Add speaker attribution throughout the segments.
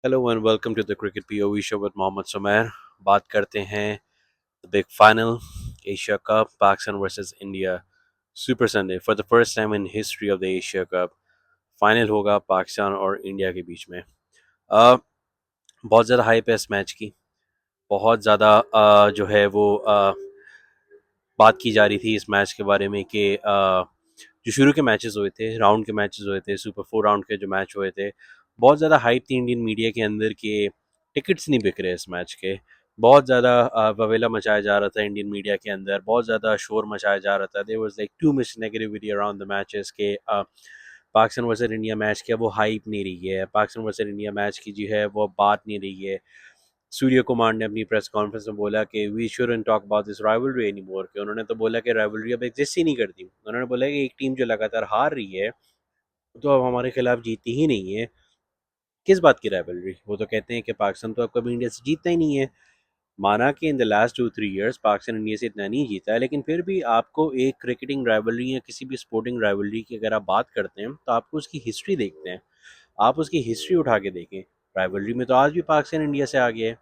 Speaker 1: Hello and welcome to the cricket POV show with Mohammad Sumair. बात करते हैं the big final, Asia cup, Pakistan versus India. Super Sunday for the first time in history of the Asia cup final होगा पाकिस्तान और India के बीच में। बहुत ज़्यादा hype है इस मैच की। बहुत ज़्यादा जो है वो बात की जा रही थी इस मैच के बारे में कि जो शुरू के मैचेस हुए थे, राउंड के मैचेस हुए थे, सुपर 4 राउंड के जो मैच हुए थे, बहुत ज़्यादा हाइप थी इंडियन मीडिया के अंदर कि टिकट्स नहीं बिक रहे इस मैच के। बहुत ज़्यादा बवेला मचाया जा रहा था इंडियन मीडिया के अंदर, बहुत ज़्यादा शोर मचाया जा रहा था। There was like too much negativity around the matches के पाकिस्तान वर्सेस इंडिया मैच की अब वो हाइप नहीं रही है, पाकिस्तान वर्सेस इंडिया मैच की जो है वो बात नहीं रही है। सूर्य कुमार ने अपनी प्रेस कॉन्फ्रेंस में बोला कि we shouldn't talk about this rivalry anymore, कि उन्होंने तो बोला कि राइवलरी अब एग्जिस्ट ही नहीं करती। उन्होंने बोला कि एक टीम जो लगातार हार रही है तो अब हमारे खिलाफ जीती ही नहीं है, किस बात की राइवलरी। वो तो कहते हैं कि पाकिस्तान तो अब कभी इंडिया से जीतता ही नहीं है। माना कि in the last 2-3 years Pakistan India से इतना नहीं जीता है, लेकिन फिर भी आपको एक क्रिकेटिंग राइवलरी या किसी भी स्पोर्टिंग राइवलरी की अगर आप बात करते हैं तो आपको उसकी हिस्ट्री देखते हैं। आप उसकी हिस्ट्री उठा के देखें। राइवलरी में तो आज भी पाकिस्तान इंडिया से आगे है,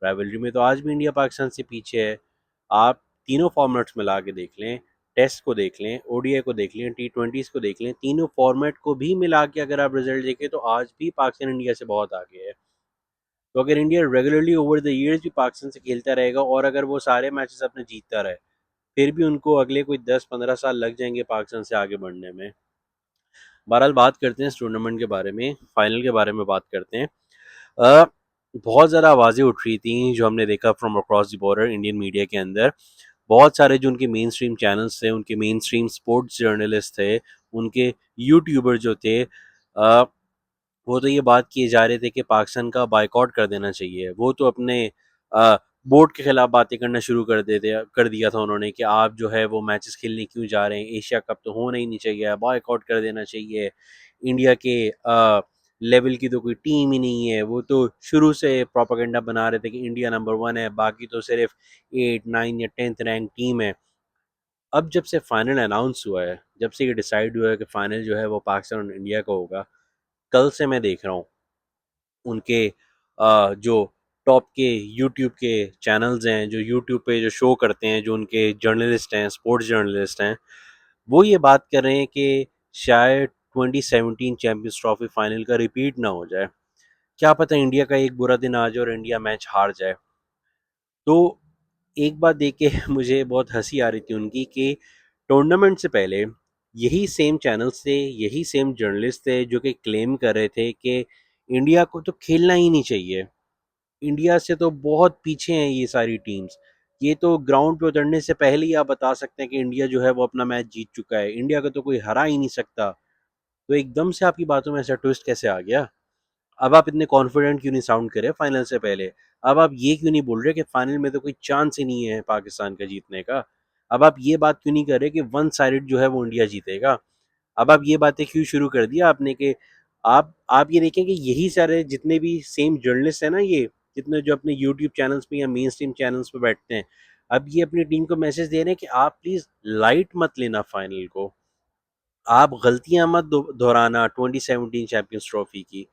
Speaker 1: राइवलरी में तो आज भी इंडिया पाकिस्तान से पीछे है। आप तीनों फॉर्मेट्स में ला के देख लें, टेस्ट को देख लें, ओडीआई को देख लें, टी20 को देख लें, तीनों फॉर्मेट को भी मिला के अगर आप रिजल्ट देखें तो आज भी पाकिस्तान इंडिया से बहुत आगे है। तो अगर India regularly over the years भी पाकिस्तान से खेलता रहेगा और अगर वो सारे मैचेस अपने जीतता रहे, फिर भी उनको अगले कोई 10-15 साल लग जाएंगे पाकिस्तान से आगे बढ़ने में। बहरहाल बात करते हैं इस टूर्नामेंट के बारे में, फाइनल के बारे में बात करते हैं। अ, बहुत ज़्यादा आवाज़ें उठ रही थी जो हमने देखा from across the border Indian media के अंदर। बहुत सारे जो उनके मेन स्ट्रीम चैनल्स थे, उनके मेन स्ट्रीम स्पोर्ट्स जर्नलिस्ट थे, उनके यूट्यूबर जो थे, वो तो ये बात किए जा रहे थे कि पाकिस्तान का बायकॉट कर देना चाहिए। वो तो अपने बोर्ड के खिलाफ बातें करना शुरू कर दिया था उन्होंने कि आप जो है वो मैचेस खेलने क्यों जा रहे हैं, एशिया कप तो होना ही नहीं चाहिए, बायकॉट कर देना चाहिए। इंडिया के लेवल की तो कोई टीम ही नहीं है। वो तो शुरू से प्रोपागेंडा बना रहे थे कि इंडिया नंबर 1 है, बाकी तो सिर्फ 8, 9 या 10th रैंक टीम है। अब जब से फाइनल अनाउंस हुआ है, जब से ये डिसाइड हुआ है कि फाइनल जो है वो पाकिस्तान और इंडिया का होगा, कल से मैं देख रहा हूँ उनके जो टॉप के यूट्यूब के चैनल्स हैं, जो यूट्यूब पे जो शो करते हैं, जो उनके जर्नलिस्ट हैं, स्पोर्ट्स जर्नलिस्ट हैं, वो ये बात कर रहे हैं कि शायद 2017 चैंपियंस ट्रॉफी फाइनल का रिपीट ना हो जाए। क्या पता इंडिया का एक बुरा दिन आ जाए और इंडिया मैच हार जाए। तो एक बात देख के मुझे बहुत हंसी आ रही थी उनकी कि टूर्नामेंट से पहले यही सेम चैनल्स थे, यही सेम जर्नलिस्ट थे जो कि क्लेम कर रहे थे कि इंडिया को तो खेलना ही नहीं चाहिए, इंडिया से तो बहुत पीछे हैं ये सारी टीम्स। ये तो ग्राउंड पे उतरने से पहले ही आप बता सकते हैं कि इंडिया जो है वो अपना मैच जीत चुका है, इंडिया को तो कोई हरा ही नहीं सकता। तो एकदम से आपकी बातों में ऐसा ट्विस्ट कैसे आ गया? अब आप इतने कॉन्फिडेंट क्यों नहीं साउंड करे फाइनल से पहले? अब आप ये क्यों नहीं बोल रहे कि फाइनल में तो कोई चांस ही नहीं है पाकिस्तान का जीतने का? अब आप ये बात क्यों नहीं कर रहे कि वन साइडेड जो है वो इंडिया जीतेगा? अब आप ये बातें क्यों शुरू कर दिया आपने कि आप ये देखें कि यही सारे जितने भी सेम जर्नलिस्ट हैं ना, ये जितने जो अपने यूट्यूब चैनल्स पे या मेन स्ट्रीम चैनल्स पे बैठते हैं, अब ये अपनी टीम को मैसेज दे रहे हैं कि आप प्लीज लाइट मत लेना फाइनल को, आप गलतियां मत दोहराना 2017 चैंपियंस ट्रॉफी की।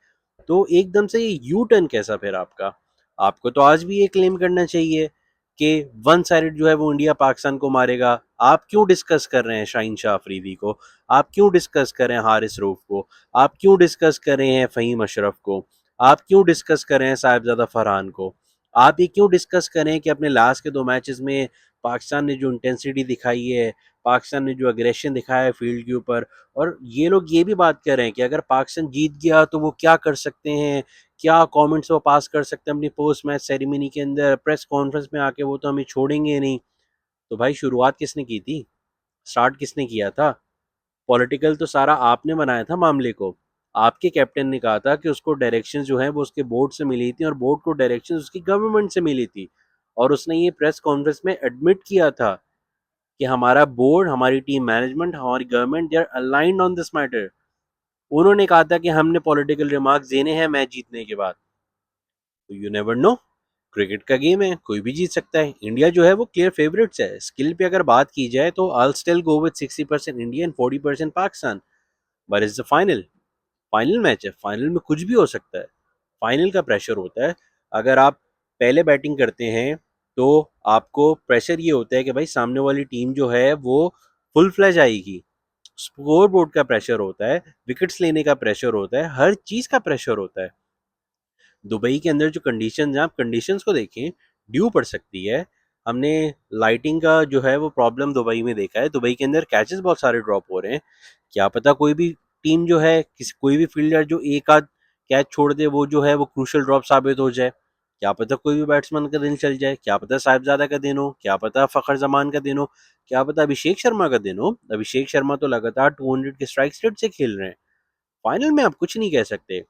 Speaker 1: तो एकदम से ये यू टर्न कैसा फिर आपका? आपको तो आज भी ये क्लेम करना चाहिए कि वन साइडेड जो है वो इंडिया पाकिस्तान को मारेगा। आप क्यों डिस्कस कर रहे हैं शाहीन शाह अफरीदी को? आप क्यों डिस्कस कर रहे हैं हारिस रऊफ को? आप क्यों डिस्कस कर रहे हैं फ़हीम अशरफ को? आप क्यों डिस्कस कर रहे हैं साहिबजादा फरहान को? आप ये क्यों डिस्कस कर रहे हैं कि अपने लास्ट के 2 मैचेस में पाकिस्तान ने जो इंटेंसिटी दिखाई है, पाकिस्तान ने जो अग्रेशन दिखाया है फील्ड के ऊपर, और ये लोग ये भी बात कर रहे हैं कि अगर पाकिस्तान जीत गया तो वो क्या कर सकते हैं, क्या कमेंट्स वो पास कर सकते हैं अपनी पोस्ट मैच सेरेमनी के अंदर, प्रेस कॉन्फ्रेंस में आके, वो तो हमें छोड़ेंगे नहीं। तो भाई शुरुआत किसने की थी? स्टार्ट किसने किया था? पॉलिटिकल तो सारा आपने बनाया था मामले को। आपके कैप्टन ने कहा था कि उसको डायरेक्शन जो है वो उसके बोर्ड से मिली थी और बोर्ड को डायरेक्शन उसकी गवर्नमेंट से मिली थी। और उसने ये प्रेस कॉन्फ्रेंस में एडमिट किया था कि हमारा बोर्ड, हमारी टीम मैनेजमेंट, हमारी government, they are aligned on this matter. उन्होंने कहा था कि हमने पॉलिटिकल रिमार्क्स देने हैं मैच जीतने के बाद। तो यू नेवर नो, क्रिकेट का गेम है, कोई भी जीत सकता है। इंडिया जो है वो क्लियर फेवरेट्स है। स्किल पे अगर बात की जाए तो I still go with 60% India and 40% Pakistan. But is the final, final match है, फाइनल में कुछ भी हो सकता है। फाइनल का प्रेशर होता है। अगर आप पहले बैटिंग करते हैं तो आपको प्रेशर ये होता है कि भाई सामने वाली टीम जो है वो फुल फ्लैश आएगी। स्कोर बोर्ड का प्रेशर होता है, विकेट्स लेने का प्रेशर होता है, हर चीज का प्रेशर होता है। दुबई के अंदर जो कंडीशंस हैं, आप कंडीशंस को देखें, ड्यू पड़ सकती है। हमने लाइटिंग का जो है वो प्रॉब्लम दुबई में देखा है। दुबई के अंदर कैचेस बहुत सारे ड्रॉप हो रहे हैं। क्या पता कोई भी टीम जो है, किसी कोई भी फील्डर जो एक आध कैच छोड़ दे, वो जो है वो क्रूशल ड्रॉप साबित हो जाए। क्या पता कोई भी बैट्समैन का दिन चल जाए, क्या पता साहिबजादा का दिन हो, क्या पता फखर जमान का दिन हो, क्या पता अभिषेक शर्मा का दिन हो। अभिषेक शर्मा तो लगातार 200 के स्ट्राइक रेट से खेल रहे हैं। फाइनल में आप कुछ नहीं कह सकते।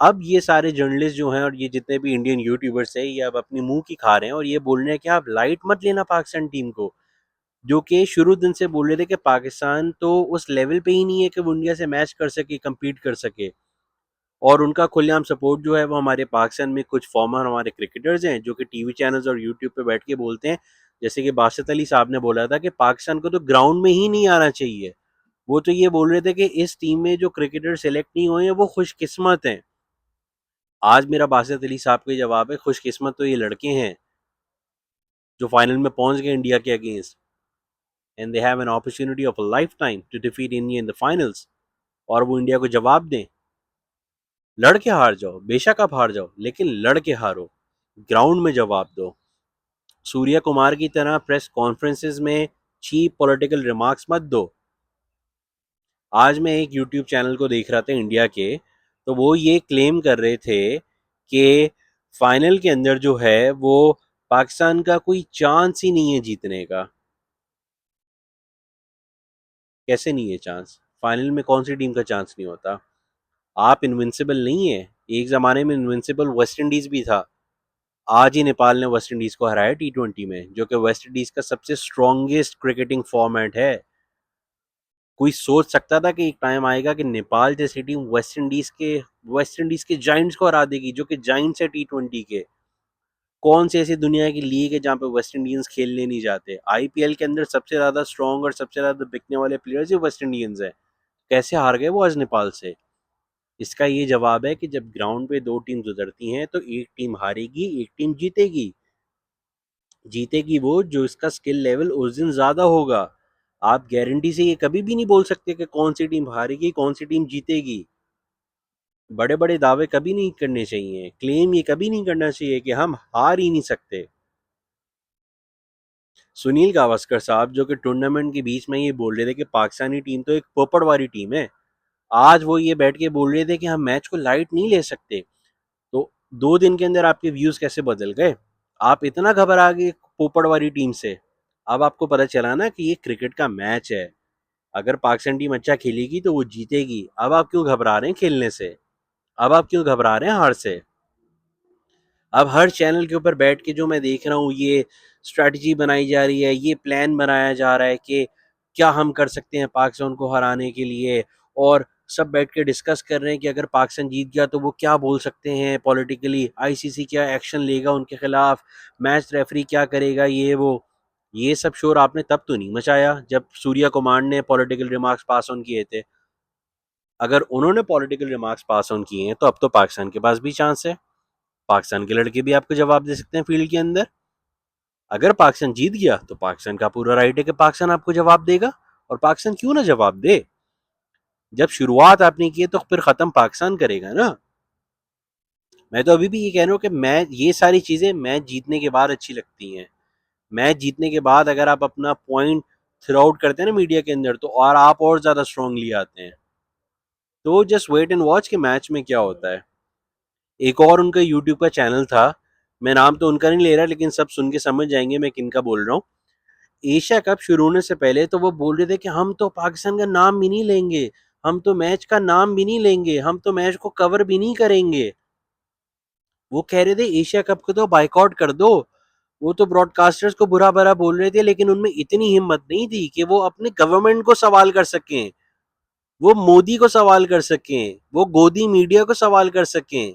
Speaker 1: अब ये सारे जर्नलिस्ट जो हैं और ये जितने भी इंडियन यूट्यूबर्स हैं, ये अब अपनी मुंह की खा रहे हैं और ये बोल रहे हैं कि आप लाइट मत लेना पाकिस्तान टीम को, जो कि शुरू दिन से बोल रहे थे कि पाकिस्तान तो उस लेवल पे ही नहीं है कि वो इंडिया से मैच कर सके, कम्पीट कर सके। और उनका खुलेआम सपोर्ट जो है वो हमारे पाकिस्तान में कुछ फॉर्मर हमारे क्रिकेटर्स हैं जो कि टीवी चैनल्स और यूट्यूब पे बैठ के बोलते हैं। जैसे कि बासित अली साहब ने बोला था कि पाकिस्तान को तो ग्राउंड में ही नहीं आना चाहिए। वो तो ये बोल रहे थे कि इस टीम में जो क्रिकेटर सिलेक्ट नहीं हुए हैं वो खुशकिस्मत हैं। आज मेरा बासित अली साहब का जवाब है, खुशकिस्मत तो ये लड़के हैं जो फाइनल में पहुंच गए इंडिया के against, and they have an opportunity of a life time to defeat India in the finals. और वो इंडिया को जवाब दें। लड़ के हार जाओ, बेशक आप हार जाओ, लेकिन लड़ के हारो, ग्राउंड में जवाब दो। सूर्या कुमार की तरह प्रेस कॉन्फ्रेंसेस में चीप पॉलिटिकल रिमार्क्स मत दो। आज मैं एक यूट्यूब चैनल को देख रहा था इंडिया के, तो वो ये क्लेम कर रहे थे कि फाइनल के अंदर जो है वो पाकिस्तान का कोई चांस ही नहीं है जीतने का। कैसे नहीं है चांस? फाइनल में कौन सी टीम का चांस नहीं होता? आप इनविंसिबल नहीं है। एक जमाने में इनविंसिबल वेस्ट इंडीज भी था। आज ही नेपाल ने वेस्ट इंडीज को हराया T20 में, जो कि वेस्ट इंडीज का सबसे स्ट्रॉन्गेस्ट क्रिकेटिंग फॉर्मेट है। कोई सोच सकता था कि एक टाइम आएगा कि नेपाल जैसी टीम वेस्ट इंडीज के जाइंट्स को हरा देगी, जो कि जाइंट्स है T20 के। कौन सी ऐसी दुनिया की लीग है जहाँ पे वेस्ट इंडियंस खेलने नहीं जाते? आईपीएल के अंदर सबसे ज्यादा स्ट्रॉन्ग और सबसे ज्यादा बिकने वाले प्लेयर्स ही वेस्ट इंडियंस है। कैसे हार गए वो आज नेपाल से? इसका ये जवाब है कि जब ग्राउंड पे दो टीम उतरती हैं तो एक टीम हारेगी, एक टीम जीतेगी। जीतेगी वो जो इसका स्किल लेवल उस दिन ज्यादा होगा। आप गारंटी से ये कभी भी नहीं बोल सकते कि कौन सी टीम हारेगी, कौन सी टीम जीतेगी। बड़े बड़े दावे कभी नहीं करने चाहिए, क्लेम ये कभी नहीं करना चाहिए कि हम हार ही नहीं सकते। सुनील गावस्कर साहब जो कि टूर्नामेंट के बीच में ये बोल रहे थे कि पाकिस्तानी टीम तो एक पोपड़ वाली टीम है, आज वो ये बैठ के बोल रहे थे कि हम मैच को लाइट नहीं ले सकते। तो 2 दिन के अंदर आपके व्यूज कैसे बदल गए? आप इतना घबरा गए पोपड़ वाली टीम से। अब आपको पता चला ना कि ये क्रिकेट का मैच है। अगर पाकिस्तान टीम अच्छा खेलेगी तो वो जीतेगी। अब आप क्यों घबरा रहे हैं खेलने से? अब आप क्यों घबरा रहे हैं हार से? अब हर चैनल के ऊपर बैठ के जो मैं देख रहा हूँ, ये स्ट्रैटेजी बनाई जा रही है, ये प्लान बनाया जा रहा है कि क्या हम कर सकते हैं पाकिस्तान को हराने के लिए। और सब बैठ के डिस्कस कर रहे हैं कि अगर पाकिस्तान जीत गया तो वो क्या बोल सकते हैं पॉलिटिकली, आईसीसी क्या एक्शन लेगा उनके खिलाफ, मैच रेफरी क्या करेगा, ये सब शोर आपने तब तो नहीं मचाया जब सूर्या कुमार ने पॉलिटिकल रिमार्क्स पास ऑन किए थे। अगर उन्होंने पॉलिटिकल रिमार्क्स पास ऑन किए हैं तो अब तो पाकिस्तान के पास भी चांस है। पाकिस्तान के लड़के भी आपको जवाब दे सकते हैं फील्ड के अंदर। अगर पाकिस्तान जीत गया तो पाकिस्तान का पूरा राइट है कि पाकिस्तान आपको जवाब देगा। और पाकिस्तान क्यों ना जवाब दे? जब शुरुआत आपने की है तो फिर खत्म पाकिस्तान करेगा ना। मैं तो अभी भी ये कह रहा हूँ कि मैं ये सारी चीजें मैच जीतने के बाद अच्छी लगती हैं। मैच जीतने के बाद अगर आप अपना पॉइंट थ्रू आउट करते हैं ना मीडिया के अंदर, तो और आप और ज्यादा स्ट्रांगली आते हैं। तो जस्ट वेट एंड वॉच के मैच में क्या होता है। एक और उनका यूट्यूब का चैनल था, मैं नाम तो उनका नहीं ले रहा, लेकिन सब सुन के समझ जाएंगे मैं किनका बोल रहा हूँ। एशिया कप शुरू होने से पहले तो वो बोल रहे थे कि हम तो पाकिस्तान का नाम भी नहीं लेंगे, हम तो मैच का नाम भी नहीं लेंगे, हम तो मैच को कवर भी नहीं करेंगे। वो कह रहे थे एशिया कप को तो बाइकआउट कर दो। वो तो ब्रॉडकास्टर्स को बुरा भला बोल रहे थे, लेकिन उनमें इतनी हिम्मत नहीं थी कि वो अपने गवर्नमेंट को सवाल कर सकें, वो मोदी को सवाल कर सकें, वो गोदी मीडिया को सवाल कर सकें,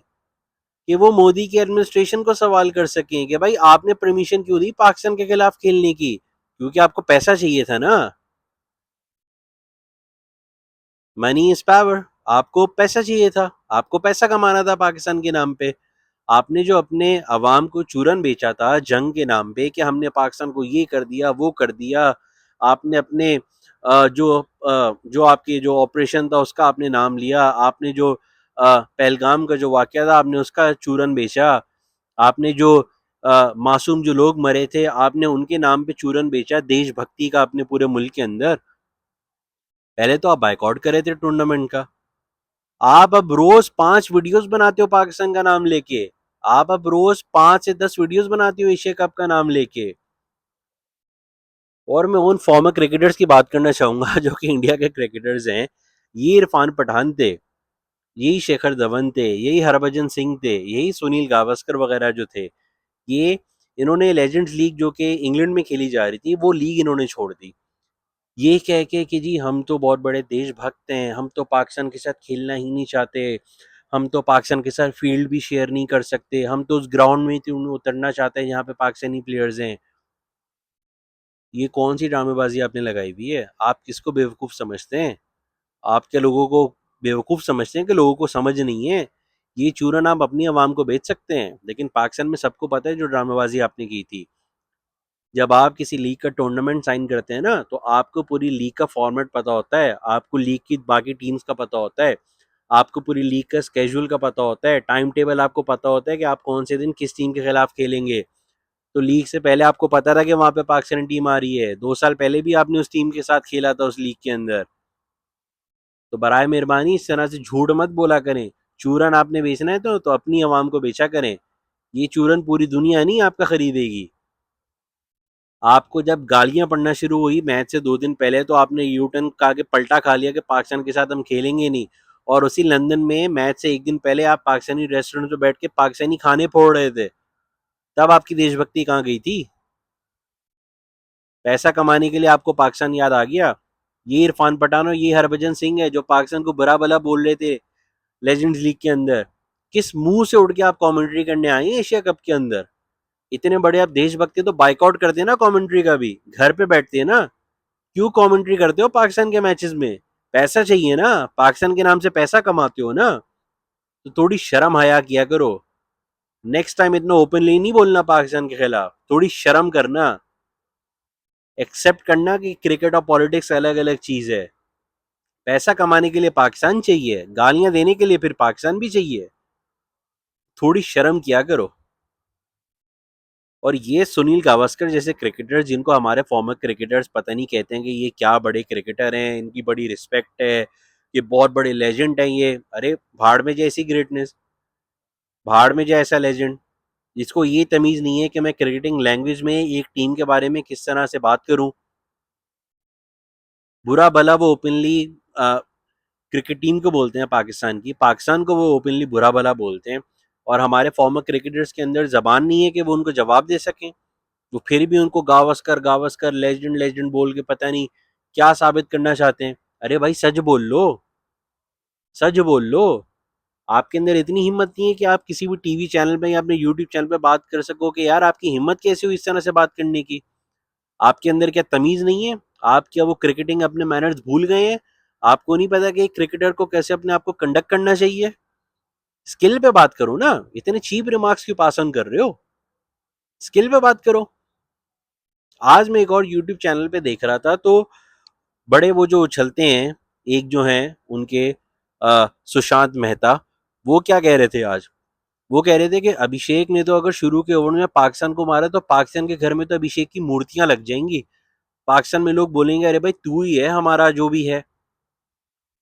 Speaker 1: कि वो मोदी की एडमिनिस्ट्रेशन को सवाल कर सकें कि भाई आपने परमिशन क्यों दी पाकिस्तान के खिलाफ खेलने की? क्योंकि आपको पैसा चाहिए था ना। Money is power. आपको पैसा चाहिए था। आपको पैसा कमाना था पाकिस्तान के नाम पे। आपने जो अपने अवाम को चूरन बेचा था जंग के नाम पे कि हमने पाकिस्तान को ये कर दिया वो कर दिया, आपने अपने जो आपके जो ऑपरेशन था उसका आपने नाम लिया, आपने जो पहलगाम का जो वाकया था आपने उसका चूरन बेचा, आपने जो मासूम जो लोग मरे थे आपने उनके नाम पे चूरन बेचा देशभक्ति का अपने पूरे मुल्क के अंदर। पहले तो आप बाइकआउट करे थे टूर्नामेंट का, आप अब रोज 5 वीडियोस बनाते हो पाकिस्तान का नाम लेके, आप अब रोज 5 से 10 वीडियोस बनाते हो एशिया कप का नाम लेके। और मैं उन फॉर्मर क्रिकेटर्स की बात करना चाहूंगा जो कि इंडिया के क्रिकेटर्स हैं। ये इरफान पठान थे, यही शेखर धवन थे, यही हरभजन सिंह थे, यही सुनील गावस्कर वगैरह जो थे, ये इन्होंने लेजेंड्स लीग जो कि इंग्लैंड में खेली जा रही थी वो लीग इन्होंने छोड़ दी, ये कह के कि जी हम तो बहुत बड़े देशभक्त हैं, हम तो पाकिस्तान के साथ खेलना ही नहीं चाहते, हम तो पाकिस्तान के साथ फील्ड भी शेयर नहीं कर सकते, हम तो उस ग्राउंड में ही उतरना चाहते हैं जहाँ पे पाकिस्तानी प्लेयर्स हैं। ये कौन सी ड्रामेबाजी आपने लगाई हुई है? आप किसको बेवकूफ़ समझते हैं? आप क्या लोगों को बेवकूफ़ समझते हैं कि लोगों को समझ नहीं है? ये चूरन आप अपनी आवाम को बेच सकते हैं, लेकिन पाकिस्तान में सबको पता है जो ड्रामेबाजी आपने की थी। जब आप किसी लीग का टूर्नामेंट साइन करते हैं ना, तो आपको पूरी लीग का फॉर्मेट पता होता है, आपको लीग की बाकी टीम्स का पता होता है, आपको पूरी लीग का स्केड्यूल का पता होता है, टाइम टेबल आपको पता होता है कि आप कौन से दिन किस टीम के खिलाफ खेलेंगे। तो लीग से पहले आपको पता था कि वहां पे पाकिस्तानी टीम आ रही है, 2 साल पहले भी आपने उस टीम के साथ खेला था उस लीग के अंदर। तो बराए मेहरबानी इस तरह से झूठ मत बोला करें। चूरन आपने बेचना है तो अपनी आवाम को बेचा करें, ये चूरन पूरी दुनिया नहीं आपका खरीदेगी। आपको जब गालियां पड़ना शुरू हुई मैच से 2 दिन पहले, तो आपने यू टर्न का के पलटा खा लिया कि पाकिस्तान के साथ हम खेलेंगे नहीं, और उसी लंदन में मैच से 1 दिन पहले आप पाकिस्तानी रेस्टोरेंट में बैठ के पाकिस्तानी खाने फोड़ रहे थे। तब आपकी देशभक्ति कहाँ गई थी? पैसा कमाने के लिए आपको पाकिस्तान याद आ गया? ये इरफान पठान और ये हरभजन सिंह है जो पाकिस्तान को बुरा भला बोल रहे थे लेजेंड्स लीग के अंदर। किस मुंह से उड़ के आप कमेंट्री करने आए हैं एशिया कप के अंदर? इतने बड़े आप देशभक्ति तो बाइकआउट करते हैं ना, कमेंट्री का भी घर पे बैठते हैं ना। क्यों कमेंट्री करते हो पाकिस्तान के मैचेस में? पैसा चाहिए ना, पाकिस्तान के नाम से पैसा कमाते हो ना, तो थोड़ी शर्म हया किया करो। नेक्स्ट टाइम इतना ओपनली नहीं बोलना पाकिस्तान के खिलाफ, थोड़ी शर्म करना, एक्सेप्ट करना कि क्रिकेट और पॉलिटिक्स अलग अलग चीज है। पैसा कमाने के लिए पाकिस्तान चाहिए, गालियां देने के लिए फिर पाकिस्तान भी चाहिए, थोड़ी शर्म किया करो। और ये सुनील गावस्कर जैसे क्रिकेटर जिनको हमारे फॉर्मर क्रिकेटर्स पता नहीं कहते हैं कि ये क्या बड़े क्रिकेटर हैं, इनकी बड़ी रिस्पेक्ट है, ये बहुत बड़े लेजेंड हैं, ये अरे भाड़ में जैसी ग्रेटनेस, भाड़ में जाए ऐसा लेजेंड जिसको ये तमीज नहीं है कि मैं क्रिकेटिंग लैंग्वेज में एक टीम के बारे में किस तरह से बात करूं। बुरा भला वो ओपनली क्रिकेट टीम को बोलते हैं पाकिस्तान की, पाकिस्तान को वो ओपनली बुरा भला बोलते हैं, और हमारे फॉर्मर क्रिकेटर्स के अंदर जबान नहीं है कि वो उनको जवाब दे सकें। वो फिर भी उनको गावस्कर गावस्कर लेजेंड लेजेंड बोल के पता नहीं क्या साबित करना चाहते हैं। अरे भाई सच बोल लो, सच बोल लो। आपके अंदर इतनी हिम्मत नहीं है कि आप किसी भी टीवी चैनल पे या अपने यूट्यूब चैनल पे बात कर सको कि यार आपकी हिम्मत कैसे हुई इस तरह से बात करने की? आपके अंदर क्या तमीज नहीं है? आप क्या वो क्रिकेटिंग अपने मैनर्स भूल गए हैं? आपको नहीं पता कि एक क्रिकेटर को कैसे अपने आप को कंडक्ट करना चाहिए? स्किल पे बात करो ना, इतने चीप रिमार्क्स क्यों पास ऑन कर रहे हो? स्किल पे बात करो। आज मैं एक और यूट्यूब चैनल पे देख रहा था, तो बड़े वो जो उछलते हैं, एक जो हैं उनके सुशांत मेहता, वो क्या कह रहे थे आज? वो कह रहे थे कि अभिषेक ने तो अगर शुरू के ओवर में पाकिस्तान को मारा तो पाकिस्तान के घर में तो अभिषेक की मूर्तियां लग जाएंगी, पाकिस्तान में लोग बोलेंगे अरे भाई तू ही है हमारा जो भी है।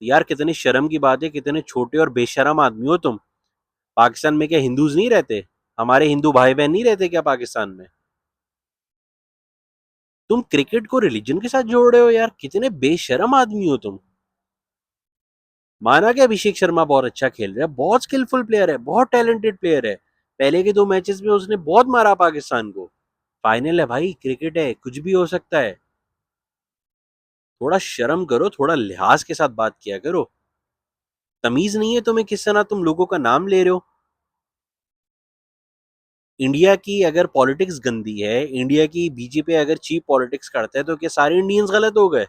Speaker 1: यार कितनी शर्म की बात है, कितने छोटे और बेशरम आदमी हो तुम। पाकिस्तान में क्या हिंदूज नहीं रहते? हमारे हिंदू भाई बहन नहीं रहते क्या पाकिस्तान में? तुम क्रिकेट को रिलीजन के साथ जोड़ रहे हो यार, कितने बेशरम आदमी हो तुम। माना कि अभिषेक शर्मा बहुत अच्छा खेल रहा है, बहुत स्किलफुल प्लेयर है, बहुत टैलेंटेड प्लेयर है, पहले के 2 मैचेस में उसने बहुत मारा पाकिस्तान को। फाइनल है भाई, क्रिकेट है, कुछ भी हो सकता है। थोड़ा शर्म करो, थोड़ा लिहाज के साथ बात किया करो। तमीज नहीं है तुम्हें किस तरह तुम लोगों का नाम ले रहे हो? इंडिया की अगर पॉलिटिक्स गंदी है, इंडिया की बीजेपी अगर चीप पॉलिटिक्स करता है, तो क्या सारे इंडियंस गलत हो गए?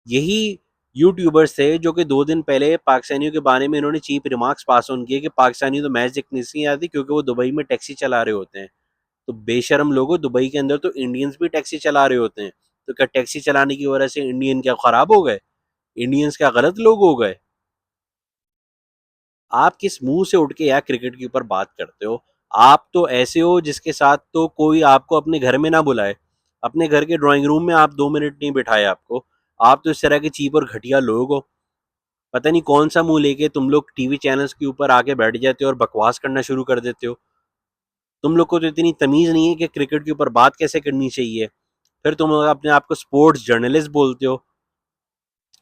Speaker 1: यही यूट्यूबर्स थे जो कि 2 दिन पहले पाकिस्तानियों के बारे में इन्होंने चीप रिमार्क्स पास ऑन किए कि पाकिस्तानी तो मैच देखने से नहीं आती क्योंकि वो दुबई में टैक्सी चला रहे होते हैं। तो बेशरम लोगों, दुबई के अंदर तो इंडियंस भी टैक्सी चला रहे होते हैं। तो क्या टैक्सी चलाने की वजह से इंडियन क्या खराब हो गए? इंडियंस क्या गलत लोग हो गए? आप किस मुंह से उठ के यार क्रिकेट के ऊपर बात करते हो? आप तो ऐसे हो जिसके साथ तो कोई आपको अपने घर में ना बुलाए, अपने घर के ड्राइंग रूम में आप 2 मिनट नहीं बिठाए आपको। आप तो इस तरह के चीप और घटिया लोग हो। पता नहीं कौन सा मुंह लेके तुम लोग टीवी चैनल्स के ऊपर आके बैठ जाते हो और बकवास करना शुरू कर देते हो। तुम लोग को तो इतनी तमीज नहीं है कि क्रिकेट के ऊपर बात कैसे करनी चाहिए, फिर तुम लोग अपने आप को स्पोर्ट्स जर्नलिस्ट बोलते हो।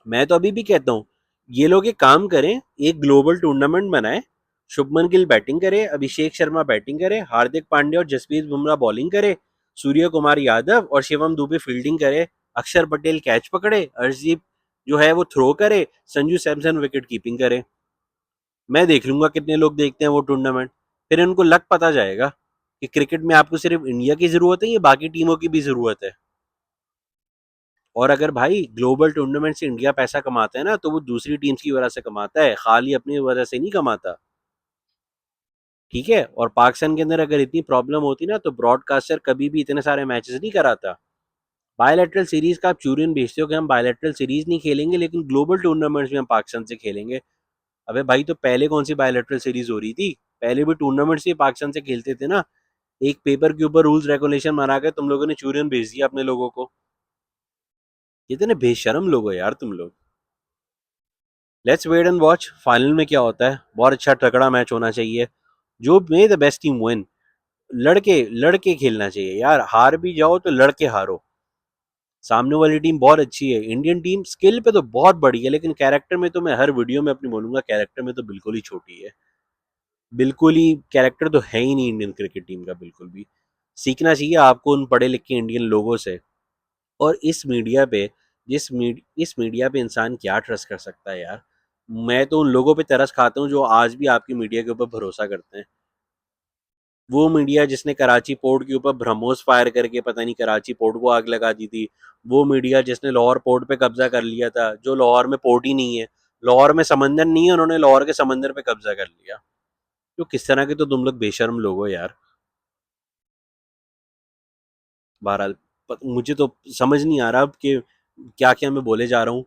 Speaker 1: मैं तो अभी भी कहता हूँ, ये लोग एक काम करें, एक ग्लोबल टूर्नामेंट बनाए। शुभमन गिल बैटिंग करे, अभिषेक शर्मा बैटिंग करे, हार्दिक पांड्या और जसप्रीत बुमराह बॉलिंग करे, सूर्य कुमार यादव और शिवम दुबे फील्डिंग करे, अक्षर पटेल कैच पकड़े, अर्शदीप जो है वो थ्रो करे, संजू सैमसन विकेट कीपिंग करे। मैं देख लूंगा कितने लोग देखते हैं वो टूर्नामेंट। फिर इनको लग पता जाएगा कि क्रिकेट में आपको सिर्फ इंडिया की जरूरत है या बाकी टीमों की भी जरूरत है। और अगर भाई ग्लोबल टूर्नामेंट से इंडिया पैसा कमाता है ना, तो वो दूसरी टीम्स की वजह से कमाता है, खाली अपनी वजह से नहीं कमाता। ठीक है। और पाकिस्तान के अंदर अगर इतनी प्रॉब्लम होती ना, तो ब्रॉडकास्टर कभी भी इतने सारे मैचेस नहीं कराता। बायलैटरल सीरीज का आप चूरियन भेजते हो कि हम बायलैटरल सीरीज नहीं खेलेंगे लेकिन ग्लोबल टूर्नामेंट्स में हम पाकिस्तान से खेलेंगे। अबे भाई, तो पहले कौन सी बायलैटरल सीरीज हो रही थी? पहले भी टूर्नामेंट्स ही पाकिस्तान से खेलते थे ना। एक पेपर के ऊपर रूल्स रेगुलेशन बना के तुम लोगों ने चूरियन भेज दिया अपने लोगों को। कितने बेशरम लोग हो यार तुम लोग। Let's wait and watch final में क्या होता है। बहुत अच्छा तगड़ा मैच होना चाहिए। जो मे द बेस्ट टीम विन। लड़के लड़के खेलना चाहिए यार, हार भी जाओ तो लड़के हारो। सामने वाली टीम बहुत अच्छी है, इंडियन टीम स्किल पे तो बहुत बड़ी है, लेकिन कैरेक्टर में तो मैं हर वीडियो में अपनी बोलूंगा, कैरेक्टर में तो बिल्कुल ही छोटी है। बिल्कुल ही कैरेक्टर तो है ही नहीं इंडियन क्रिकेट टीम का बिल्कुल भी। सीखना चाहिए आपको उन पढ़े लिखे इंडियन लोगों से। और इस मीडिया पे, इस मीडिया पे इंसान क्या ट्रस्ट कर सकता है यार? मैं तो उन लोगों पे तरस खाता हूँ जो आज भी आपकी मीडिया के ऊपर भरोसा करते हैं। वो मीडिया जिसने कराची पोर्ट के ऊपर ब्रह्मोस फायर करके पता नहीं कराची पोर्ट को आग लगा दी थी। वो मीडिया जिसने लाहौर पोर्ट पे कब्जा कर लिया था, जो लाहौर में पोर्ट ही नहीं है। लाहौर में समंदर नहीं है, उन्होंने लाहौर के समंदर पे कब्जा कर लिया। तो किस तरह के तो तुम लोग बेशर्म लोग हो यार। बहरहाल, मुझे तो समझ नहीं आ रहा अब कि क्या क्या मैं बोले जा रहा हूँ।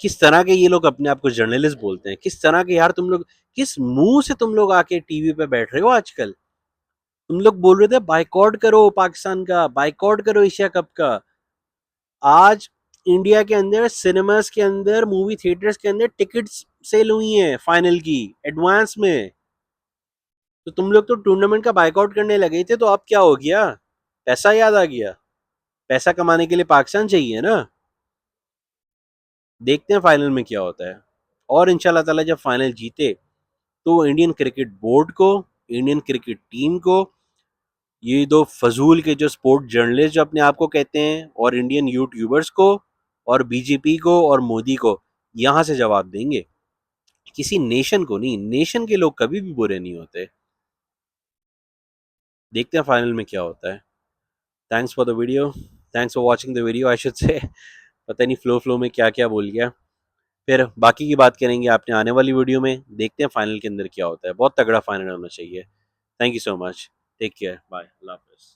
Speaker 1: किस तरह के ये लोग अपने आप को जर्नलिस्ट बोलते हैं, किस तरह के यार तुम लोग। किस मुंह से तुम लोग आके टीवी पे बैठ रहे हो आजकल? तुम लोग बोल रहे थे बाइकआउट करो पाकिस्तान का, बाइकआउट करो एशिया कप का। आज इंडिया के अंदर सिनेमास के अंदर, मूवी थिएटर्स के अंदर टिकट्स सेल हुई हैं फाइनल की, एडवांस में। तो तुम लोग तो टूर्नामेंट का बाइकआउट करने लगे थे, तो अब क्या हो गया? पैसा याद आ गया? पैसा कमाने के लिए पाकिस्तान चाहिए ना। देखते हैं फाइनल में क्या होता है। और इंशाल्लाह ताला जब फाइनल जीते, तो इंडियन क्रिकेट बोर्ड को, इंडियन क्रिकेट टीम को, ये दो फजूल के जो स्पोर्ट जर्नलिस्ट जो अपने आप को कहते हैं, और इंडियन यूट्यूबर्स को, और बीजेपी को और मोदी को यहाँ से जवाब देंगे। किसी नेशन को नहीं, नेशन के लोग कभी भी बुरे नहीं होते। देखते हैं फाइनल में क्या होता है। Thanks for the video, thanks for watching the video I should say. पता नहीं फ्लो फ्लो में क्या क्या बोल गया। फिर बाकी की बात करेंगे आपने आने वाली वीडियो में। देखते हैं फाइनल के अंदर क्या होता है। बहुत तगड़ा फाइनल होना चाहिए। Thank you so much. Take care, bye, अल्लाह हाफिज़।